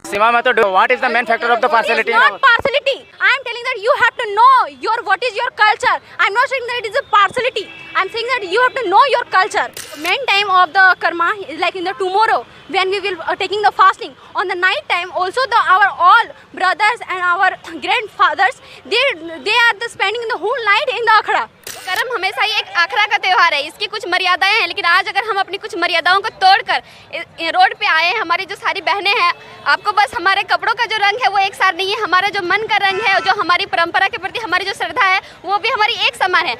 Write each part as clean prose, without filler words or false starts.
Sima Mato, what is the main factor of the partiality? It is not partiality. I am telling that you have to know what is your culture. I am not saying that it is a partiality. I am saying that you have to know your culture. Main time of the karma is like in the tomorrow when we will taking the fasting. On the night time also our all brothers and our grandfathers they are spending the whole night in the akhada. करम हमेशा ही एक आखरा का त्यौहार है, इसकी कुछ मर्यादाएं हैं, लेकिन आज अगर हम अपनी कुछ मर्यादाओं को तोड़कर रोड पे आए, हमारी जो सारी बहनें हैं, आपको बस हमारे कपड़ों का जो रंग है वो एक साथ नहीं है, हमारा जो मन का रंग है, जो हमारी परंपरा के प्रति हमारी जो श्रद्धा है वो भी हमारी एक समान है।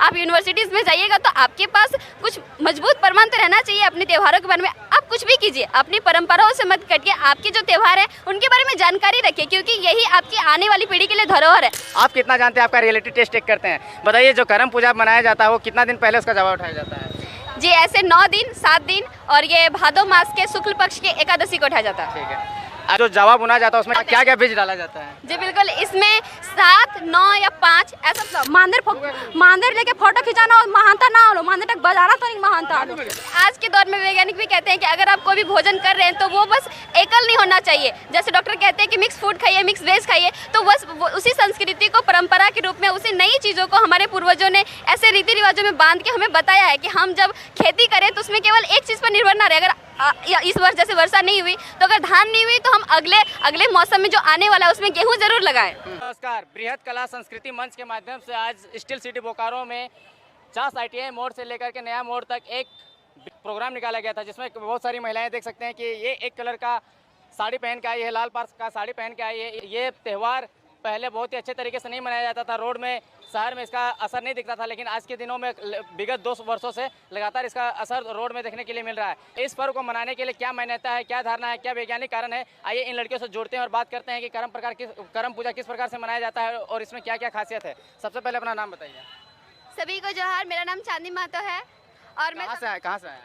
आप यूनिवर्सिटीज़ में जाइएगा तो आपके पास कुछ मजबूत प्रमाण तो रहना चाहिए अपने त्योहारों के बारे में। आप कुछ भी कीजिए, अपनी परंपराओं से मत कटिए, आपके जो त्यौहार है उनके बारे में जानकारी रखिए, क्योंकि यही आपकी आने वाली पीढ़ी के लिए धरोहर है। आप कितना जानते हैं, आपका रियलिटी टेस्ट चेक करते हैं, बताइए जो करम पूजा मनाया जाता है वो कितना दिन पहले उसका जवाब उठाया जाता है? जी ऐसे 9 दिन 7 दिन और ये भादो मास के शुक्ल पक्ष की एकादशी को उठाया जाता है। ठीक है, जो जावा बुना जाता है उसमें क्या क्या बीज डाला जाता है? जी बिल्कुल, इसमें 7, 9 या 5 ऐसा मांदर लेके फोटो खिंचाना और महानता ना हो, मांदर तक बजाना तो नहीं महानता। आज के दौर में वैज्ञानिक भी कहते हैं कि अगर आप कोई भी भोजन कर रहे हैं तो वो बस एकल नहीं होना चाहिए। जैसे डॉक्टर कहते हैं कि मिक्स फूड खाइए, मिक्स वेज खाइए, तो बस उसी संस्कृति को परंपरा के रूप में, उसी नई चीज़ों को हमारे पूर्वजों ने ऐसे रीति रिवाजों में बांध के हमें बताया है कि हम जब खेती करें तो उसमें केवल एक चीज़ पर निर्भर ना रहे। अगर इस वर्ष जैसे वर्षा नहीं हुई तो अगर धान नहीं हुई तो हम अगले मौसम में जो आने वाला है उसमें गेहूं जरूर लगाएं। नमस्कार, बृहद कला संस्कृति मंच के माध्यम से आज स्टील सिटी बोकारो में चास ITI मोड़ से लेकर के नया मोड़ तक एक प्रोग्राम निकाला गया था, जिसमें बहुत सारी महिलाएं देख सकते हैं कि ये एक कलर का साड़ी पहन के आई है, लाल पार्स का साड़ी पहन के आई है। ये त्यौहार पहले बहुत ही अच्छे तरीके से नहीं मनाया जाता था, रोड में शहर में इसका असर नहीं दिखता था, लेकिन आज के दिनों में विगत 2 वर्षों से लगातार इसका असर रोड में देखने के लिए मिल रहा है। इस पर्व को मनाने के लिए क्या मान्यता है, क्या धारणा है, क्या वैज्ञानिक कारण है, आइए इन लड़कियों से जोड़ते हैं और बात करते हैं कि करम पूजा किस प्रकार से मनाया जाता है और इसमें क्या क्या खासियत है। सबसे पहले अपना नाम बताइए। सभी को जोहार, मेरा नाम चांदनी महतो है और मैं कहाँ से आए?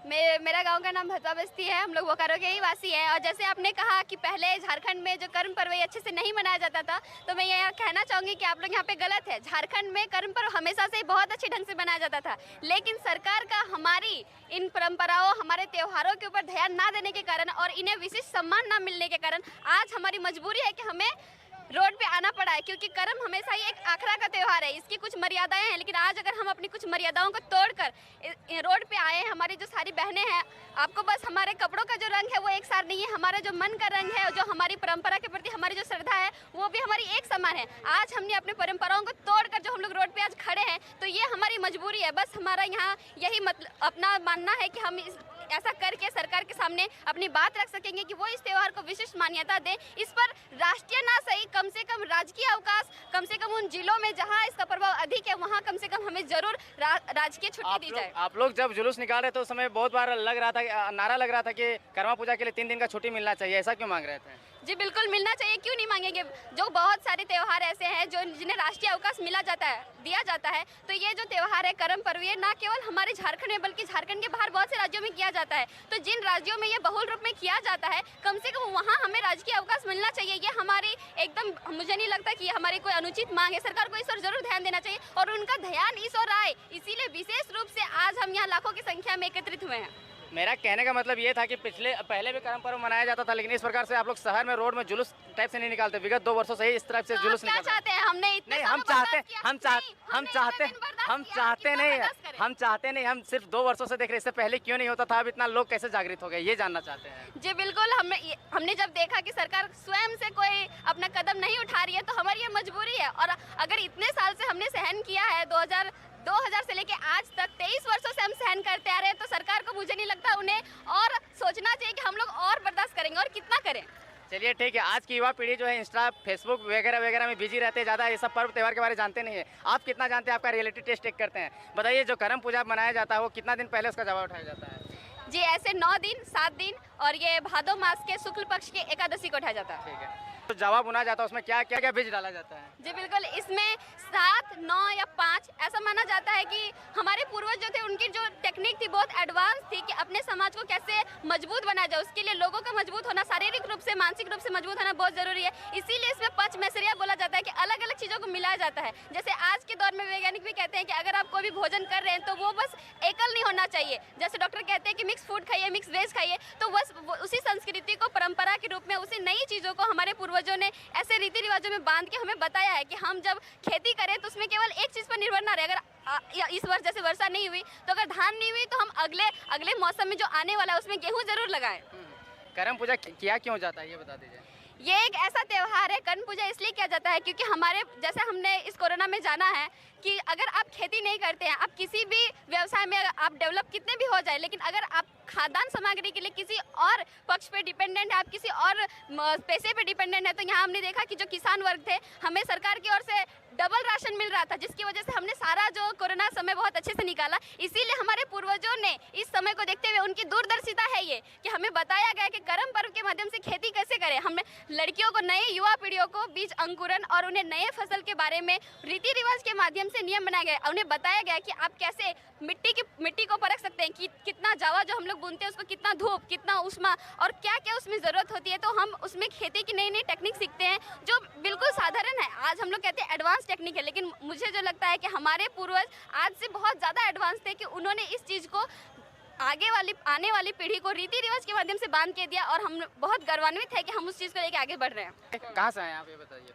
मेरा गांव का नाम भतवा बस्ती है, हम लोग बोकारो के ही वासी हैं। और जैसे आपने कहा कि पहले झारखंड में जो कर्म पर्व अच्छे से नहीं मनाया जाता था, तो मैं यह कहना चाहूँगी कि आप लोग यहाँ पे गलत है। झारखंड में कर्म पर्व हमेशा से बहुत अच्छे ढंग से मनाया जाता था, लेकिन सरकार का हमारी इन परंपराओं, हमारे त्योहारों के ऊपर ध्यान ना देने के कारण और इन्हें विशेष सम्मान ना मिलने के कारण आज हमारी मजबूरी है कि हमें रोड पे आना पड़ा है, क्योंकि करम हमेशा ही एक आखरा का त्यौहार है, इसकी कुछ मर्यादाएं हैं, लेकिन आज अगर हम अपनी कुछ मर्यादाओं को तोड़कर रोड पे आए, हमारी जो सारी बहनें हैं, आपको बस हमारे कपड़ों का जो रंग है वो एक साथ नहीं है, हमारा जो मन का रंग है, जो हमारी परंपरा के प्रति हमारी जो श्रद्धा है वो भी हमारी एक समान है। आज हमने अपनी परंपराओं को तोड़कर जो हम लोग रोड पे आज खड़े हैं, तो ये हमारी मजबूरी है। बस हमारा यहाँ यही अपना मानना है कि हम ऐसा करके सरकार के सामने अपनी बात रख सकेंगे कि वो इस त्यौहार को विशिष्ट मान्यता दे। इस पर राष्ट्रीय ना सही, कम से कम राजकीय अवकाश, कम से कम उन जिलों में जहां इसका प्रभाव अधिक है वहां कम से कम हमें जरूर राजकीय छुट्टी दी जाए। आप लोग जब जुलूस निकाल रहे थे उस समय बहुत बार नारा लग रहा था कि कर्मा पूजा के लिए 3 दिन का छुट्टी मिलना चाहिए, ऐसा क्यों मांग रहे थे? जी बिल्कुल मिलना चाहिए, क्यों नहीं मांगेंगे। जो बहुत सारे त्यौहार ऐसे हैं जो जिन्हें राष्ट्रीय अवकाश दिया जाता है, तो ये जो त्यौहार है करम पर्व, ये ना केवल हमारे झारखंड में बल्कि झारखंड के बाहर बहुत से राज्यों में किया जाता है। तो जिन राज्यों में ये बहुल रूप में किया जाता है, कम से कम वहाँ हमें राजकीय अवकाश मिलना चाहिए। ये हमारी एकदम, मुझे नहीं लगता कि हमारी कोई अनुचित मांग है। सरकार को इस पर जरूर ध्यान देना चाहिए और उनका ध्यान इस ओर आए, इसीलिए विशेष रूप से आज हम यहाँ लाखों की संख्या में एकत्रित हुए हैं। मेरा कहने का मतलब ये था कि पहले भी करम पर्व मनाया जाता था, लेकिन इस प्रकार से आप लोग शहर में रोड में जुलूस टाइप से नहीं निकालते। विगत 2 वर्षों से ही इस तरह से जुलूस निकालते हैं। चाहते हैं हमने इतने नहीं, हम चाहते नहीं, हम सिर्फ 2 वर्षों से देख रहे हैं। इससे पहले क्यों नहीं होता था, अब इतना लोग कैसे जागृत हो गए, ये जानना चाहते हैं। जी बिल्कुल, हमने जब देखा कि सरकार स्वयं से कोई अपना कदम नहीं उठा रही है, तो हमारी ये मजबूरी है। और अगर इतने साल से हमने सहन किया है, 2000 से लेके आज तक 23 वर्षों से हम सहन करते आ रहे हैं, तो सरकार को मुझे नहीं लगता उन्हें और सोचना चाहिए कि हम लोग और बर्दाश्त करेंगे और कितना करें। चलिए ठीक है, आज की युवा पीढ़ी जो है इंस्टा, फेसबुक वगैरह में बिजी रहते हैं, ज़्यादा ये सब पर्व त्यौहार के बारे में जानते नहीं है। आप कितना जानते हैं, आपका रियलिटी टेस्ट चेक करते हैं, बताइए जो करम पूजा मनाया जाता है वो कितना दिन पहले उसका जवाब उठाया जाता है? जी ऐसे 9 दिन 7 दिन और ये भादो मास के शुक्ल पक्ष की एकादशी को उठाया जाता है। ठीक है, तो जावा बुना जाता है उसमें क्या क्या बीज डाला जाता है? जी बिल्कुल, इसमें 7, 9 या 5 ऐसा माना जाता है कि हमारे पूर्वज जो थे उनकी जो टेक्निक थी बहुत एडवांस थी कि अपने समाज को कैसे मजबूत बनाया जाए। उसके लिए लोगों का मजबूत होना, शारीरिक रूप से मानसिक रूप से मजबूत होना बहुत जरूरी है। इसीलिए इसमें 5 मैसरिया बोला जाता है कि अलग अलग चीज़ों को मिलाया जाता है। जैसे आज के दौर में वैज्ञानिक भी कहते हैं कि अगर आप कोई भी भोजन कर रहे हैं तो वो बस एकल नहीं होना चाहिए। जैसे डॉक्टर कहते हैं कि मिक्स फूड खाइए, मिक्स वेज खाइए, तो बस उसी संस्कृति को परंपरा के रूप में, उसी नई चीज़ों को हमारे पूर्वजों ने ऐसे रीति रिवाजों में बांध के हमें बताया है कि हम जब खेती करें तो उसमें केवल एक चीज़ पर निर्भर ना रहे। अगर इस वर्ष जैसे वर्षा नहीं हुई तो अगर धान नहीं हुई तो हम अगले मौसम में जो आने वाला है उसमें गेहूँ जरूर लगाएं। करम पूजा किया क्यों जाता है, ये बता दीजिए। ये एक ऐसा त्यौहार है, कर्ण पूजा इसलिए किया जाता है क्योंकि हमारे जैसे हमने इस कोरोना में जाना है कि अगर आप खेती नहीं करते हैं, आप किसी भी व्यवसाय में आप डेवलप कितने भी हो जाए, लेकिन अगर आप खाद्यान्न सामग्री के लिए किसी और पक्ष पे डिपेंडेंट है, आप किसी और पैसे पे डिपेंडेंट है, तो यहाँ हमने देखा कि जो किसान वर्ग थे, हमें सरकार की ओर से डबल राशन मिल रहा था, जिसकी वजह से हमने सारा जो कोरोना समय बहुत अच्छे से निकाला। इसीलिए हमारे पूर्वजों ने इस समय को देखते हुए, उनकी दूरदर्शिता है ये कि हमें बताया गया कि करम पर्व के माध्यम से खेती कैसे करें। हमने लड़कियों को, नए युवा पीढ़ियों को बीज अंकुरन और उन्हें नए फसल के बारे में रीति रिवाज के माध्यम से नियम बनाया गया। उन्हें बताया गया कि आप कैसे मिट्टी को परख सकते हैं कि कितना जावा जो हम लोग बुनते हैं उसको कितना धूप, कितना उष्मा और क्या क्या उसमें ज़रूरत होती है। तो हम उसमें खेती की नई नई टेक्निक सीखते हैं जो बिल्कुल साधारण है। आज हम लोग कहते हैं एडवांस टेक्निक है, लेकिन मुझे जो लगता है कि हमारे पूर्वज आज से बहुत ज़्यादा एडवांस थे कि उन्होंने इस चीज़ को आने वाली पीढ़ी को रीति रिवाज के माध्यम से बांध के दिया और हम बहुत गौरवान्वित है कि हम उस चीज़ को लेकर आगे बढ़ रहे हैं। कहाँ से आए आप, ये बताइए।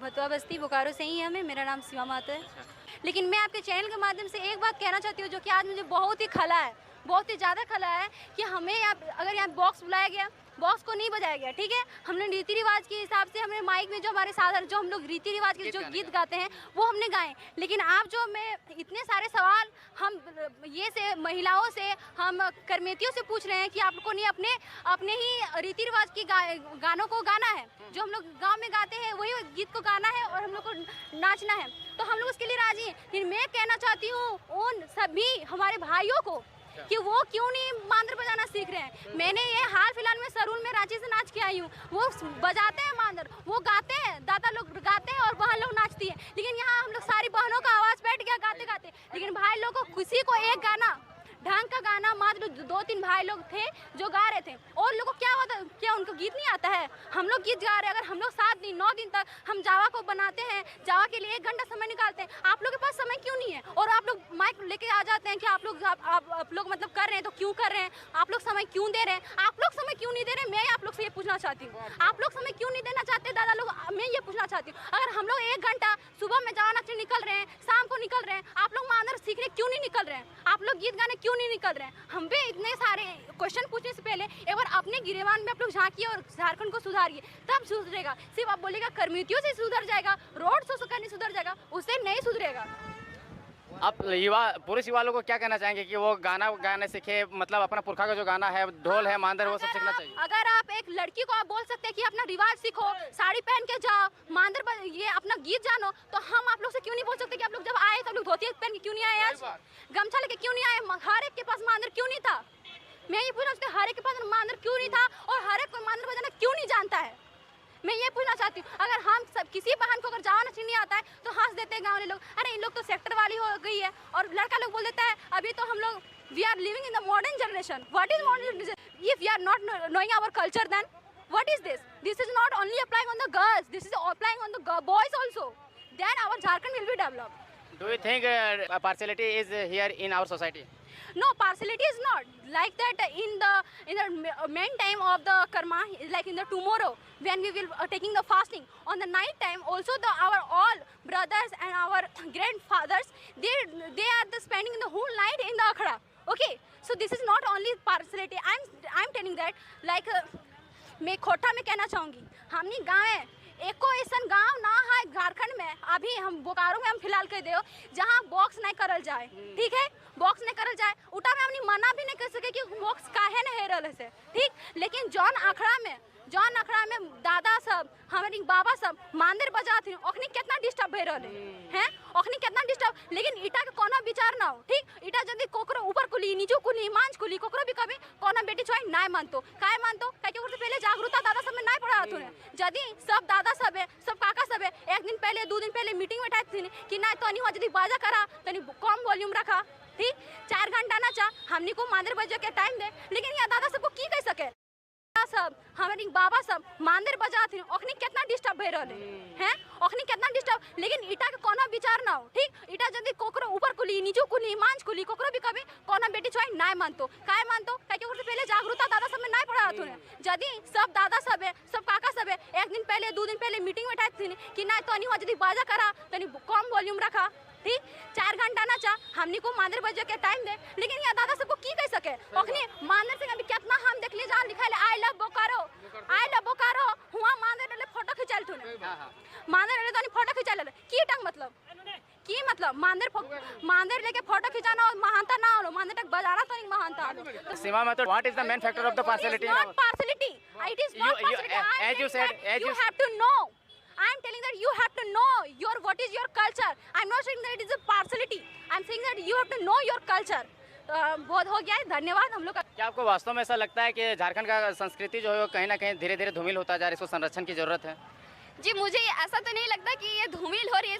भतुआ बस्ती बोकारो से ही हमें, मेरा नाम शिवा माता है। लेकिन मैं आपके चैनल के माध्यम से एक बात कहना चाहती हूँ जो कि आज मुझे बहुत ही खला है, बहुत ही ज़्यादा खला है कि हमें अगर यहाँ बॉक्स बुलाया गया, बॉक्स को नहीं बजाया गया, ठीक है। हमने रीति रिवाज के हिसाब से हमने माइक में जो हमारे साधारण जो हम लोग रीति रिवाज के जो गीत गाते हैं वो हमने गाए। लेकिन आप जो मैं इतने सारे सवाल हम ये से महिलाओं से, हम कर्मेतियों से पूछ रहे हैं कि आप लोगों ने अपने ही रीति रिवाज की गानों को गाना है, जो हम लोग गाँव में गाते हैं वही गीत को गाना है और हम लोग को नाचना है, तो हम लोग उसके लिए राजी हैं। लेकिन मैं कहना चाहती हूँ उन सभी हमारे भाइयों को कि वो क्यों नहीं मांदर बजाना सीख रहे हैं। मैंने ये हाल फिलहाल में सरूल में रांची से नाच के आई हूँ, वो बजाते हैं मांदर, वो गाते हैं, दादा लोग गाते हैं और बहन लोग नाचती है। लेकिन यहाँ हम लोग सारी बहनों का आवाज़ बैठ गया गाते गाते, लेकिन भाई लोग को किसी को एक गाना ढंग का गाना, मात्र 2-3 भाई लोग थे जो गा रहे थे और लोगों को क्या होता, क्या उनको गीत नहीं आता है? हम लोग गीत गा रहे हैं। अगर हम लोग 7 दिन 9 दिन तक हम जावा को बनाते हैं, जावा के लिए 1 घंटा समय निकालते हैं, आप लोग के पास समय क्यों नहीं है? और आप लोग माइक लेके आ जाते हैं कि आप लोग मतलब कर रहे हैं, तो क्यों कर रहे हैं? आप लोग समय क्यों दे रहे हैं? आप लोग समय क्यों नहीं दे रहे? मैं आप लोग से ये पूछना चाहती हूँ, आप लोग समय क्यों नहीं देना चाहते दादा लोग? मैं ये पूछना चाहती हूँ। अगर हम लोग 1 घंटा सुबह में जावा नाचने निकल रहे हैं, शाम को निकल रहे हैं, आप लोग मांदर सीखने क्यों नहीं निकल रहे हैं? आप लोग गीत गाने क्यों नहीं निकल रहे हैं? हम भी इतने सारे क्वेश्चन पूछने से पहले एक बार अपने गिरेबान में आप लोग झांकिए और झारखंड को सुधारिए, तब सुधरेगा। सिर्फ आप बोलेगा कर्मियों से सुधर जाएगा, रोड शो करने सुधर जाएगा, उससे नहीं सुधरेगा। आप पुरुष युवा लोगों को क्या कहना चाहेंगे कि वो गाना गाने सीखे, मतलब अपना पुरखा का जो गाना है, ढोल है, मांदर, वो सब सीखना चाहिए? अगर आप एक लड़की को आप बोल सकते हैं कि अपना रिवाज सीखो, साड़ी पहन के जाओ, मांदर ये अपना गीत जानो, तो हम आप लोग से क्यों नहीं बोल सकते कि आप लोग जब आए तो आप लोग धोती पहन के क्यों नहीं आए, आज गमछा लेके क्यों नहीं आए? हर एक के पास मांदर क्यों नहीं था? मैं ये पूछना चाहती हूँ, हर एक के पास मांदर क्यों नहीं था और हर एक को मांदर बजाना क्यों नहीं जानता है? मैं ये पूछना चाहती हूँ। अगर हम सब किसी बहन को अगर जावा नाचने नहीं आता है तो हंस देते हैं गाँव वाले लोग, अरे इन लोग तो सेक्टर वाली हो गई है। और लड़का लोग बोल देता है अभी तो हम लोग we are living in the modern generation. What is modern generation? If we are not knowing our culture, then what is this? This is not only applying on the girls, this is applying on the boys also, then our Jharkhand will be developed. Do you think partiality is here in our society? No, partiality is not like that. In the main time of the karma, like in the tomorrow when we will taking the fasting, on the night time also our all brothers and our grandfathers they are spending the whole night in the akhada. Okay, so this is not only partiality. I'm telling that like मैं खोटा में कहना चाहूँगी, हमनी गाँव है एको ऐसा गांव ना है झारखंड में, अभी हम बोकारो में हम फिलहाल कह दो जहाँ बॉक्स नहीं करल जाए, ठीक है, बॉक्स नहीं करल जाए, उटा में हमने मना भी नहीं कर सके कि बॉक्स काहे नहीं है रहल से, ठीक। लेकिन जौन अखड़ा में दादा सब हमारी बाबा सब मांदर बजाते हैं, ओखनी कितना डिस्टर्ब भे रहे हैं, ओखनी कितना डिस्टर्ब। लेकिन ईटा के कोनो विचार ना हो, ठीक, ईटा जल्दी कोकरो ऊपर कुली, नीचो कुली, मांझ कुली, कोकरो भी कभी कोनो बेटी छोई ना मानतो, काय मानतो काहे कि पहले जागरूकता दादा सब में ना पड़ा हाथों ने। यदि सब दादा सब है, सब काका सब है, 1 दिन पहले 2 दिन पहले मीटिंग में बैठाई थी कि ना तो नहीं हुआ, यदि बाजा करा तो कम वॉल्यूम रखा, ठीक, 4 घंटा ना चा हमनी को मांदर बजे के टाइम दे। लेकिन यहाँ दादा सबको की कह सके, सब हमारी बाबा सब मांदेर बजाते ओखनी कितना डिस्टर्ब भय रहले हैं ओखनी कितना डिस्टर्ब लेकिन ईटा के कोनो विचार ना हो ठीक ईटा जदी कोकरो ऊपर कुली नीचे कुली मांझ कुली कोकरो भी कभी कोनो बेटी छोई नाय मानतो काय कि ओकरे पहले जागरूकता दादा सब में नाय पड़ा हथुन जदी सब दादा सब है सब काका सब है एक दिन पहले दो दिन पहले मीटिंग में बैठाई कि ना तनी हो जदी बाजा करा तनी कम वॉल्यूम रखा ठीक 4 घंटा ना चा हमनी को मांदर बजे के टाइम दे लेकिन यहाँ दादा सबको की कह सके ओखनी मांदर से अभी कितना हम देख ली जहाँ लिखा है आई लव बोकारो हुआ मांदर ले फोटो खिंचाल तूने मांदर ले तो फोटो खिंचाल की टंग मतलब मांदर लेके फोटो खिंचाना और महानता ना हो मांदर तक बजाना तो नहीं महानता तो सीमा में तो what is the main factor of the partiality it is not partiality as you said you have to know I am telling that you have to know what is your culture. I am not saying that it is a partiality. I am saying that you have to know your culture. बहुत हो गया है धन्यवाद हम लोग का। क्या आपको वास्तव में ऐसा लगता है कि झारखंड का संस्कृति जो है वो कहीं ना कहीं धीरे धीरे धूमिल होता जा रहा है, इसको संरक्षण की जरूरत है? जी मुझे ऐसा तो नहीं लगता कि ये धूमिल हो रही है,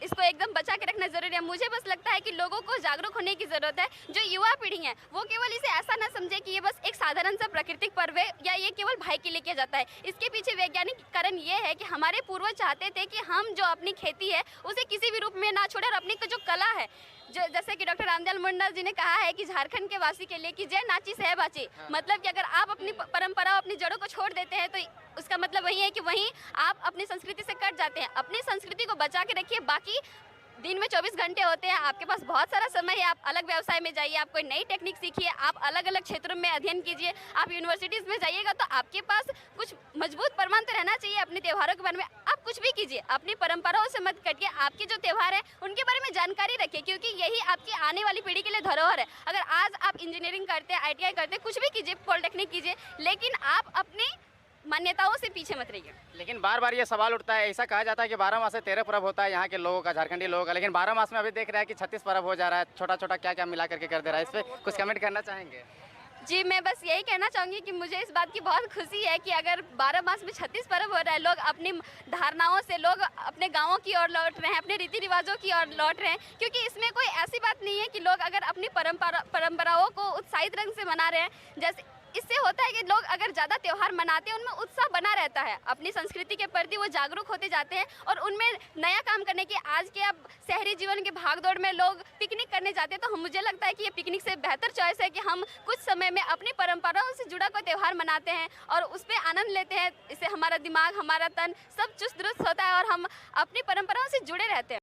इसको एकदम बचा के रखना जरूरी है। मुझे बस लगता है कि लोगों को जागरूक होने की जरूरत है। जो युवा पीढ़ी है वो केवल इसे ऐसा ना समझे कि ये बस एक साधारण सा प्राकृतिक पर्व है या ये केवल भाई के लिए किया जाता है। इसके पीछे वैज्ञानिक कारण ये है कि हमारे पूर्वज चाहते थे कि हम जो अपनी खेती है उसे किसी भी रूप में ना छोड़े और अपनी जो कला है जो जैसे कि डॉक्टर रामदयाल मुंडा जी ने कहा है कि झारखंड के वासी के लिए कि जय नाची सह बाची, मतलब कि अगर आप अपनी परंपरा अपनी जड़ों को छोड़ देते हैं तो उसका मतलब वही है कि वहीं आप अपनी संस्कृति से कट जाते हैं। अपनी संस्कृति को बचा के रखिए। बाकी दिन में 24 घंटे होते हैं, आपके पास बहुत सारा समय है। आप अलग व्यवसाय में जाइए, आप कोई नई टेक्निक सीखिए, आप अलग अलग क्षेत्रों में अध्ययन कीजिए, आप यूनिवर्सिटीज़ में जाइएगा तो आपके पास कुछ मजबूत प्रमाण तो रहना चाहिए अपने त्योहारों के बारे में। आप कुछ भी कीजिए, अपनी परंपराओं से मत कटिए। आपके जो त्यौहार है उनके बारे में जानकारी रखिए क्योंकि यही आपकी आने वाली पीढ़ी के लिए धरोहर है। अगर आज आप इंजीनियरिंग करते हैं, ITI करते हैं, कुछ भी कीजिए, पॉलिटेक्निक कीजिए, लेकिन आप अपनी मान्यताओं से पीछे मत रहिए। लेकिन बार बार ये सवाल उठता है, ऐसा कहा जाता है कि 12 मास से 13 पर्व होता है यहाँ के लोगों का, झारखंडी लोगों का, लेकिन 12 मास में अभी देख रहा है कि 36 पर्व हो जा रहा है। छोटा छोटा क्या क्या मिला करके कर दे रहा है। इस पर कुछ कमेंट करना चाहेंगे? जी मैं बस यही कहना चाहूँगी कि मुझे इस बात की बहुत खुशी है कि अगर 12 मास में 36 पर्व हो रहा है, लोग अपनी धारणाओं से लोग अपने गाँवों की ओर लौट रहे हैं, अपने रीति रिवाजों की ओर लौट रहे हैं, क्योंकि इसमें कोई ऐसी बात नहीं है कि लोग अगर अपनी परंपराओं को उत्साहित रंग से मना रहे हैं। जैसे इससे होता है कि लोग अगर ज़्यादा त्यौहार मनाते हैं उनमें उत्साह बना रहता है, अपनी संस्कृति के प्रति वो जागरूक होते जाते हैं और उनमें नया काम करने की आज के अब शहरी जीवन के भागदौड़ में लोग पिकनिक करने जाते हैं तो मुझे लगता है कि ये पिकनिक से बेहतर चॉइस है कि हम कुछ समय में अपनी परंपराओं से जुड़ा कोई त्यौहार मनाते हैं और उस पर आनंद लेते हैं। इससे हमारा दिमाग, हमारा तन सब चुस्त दुरुस्त होता है और हम अपनी परंपराओं से जुड़े रहते हैं।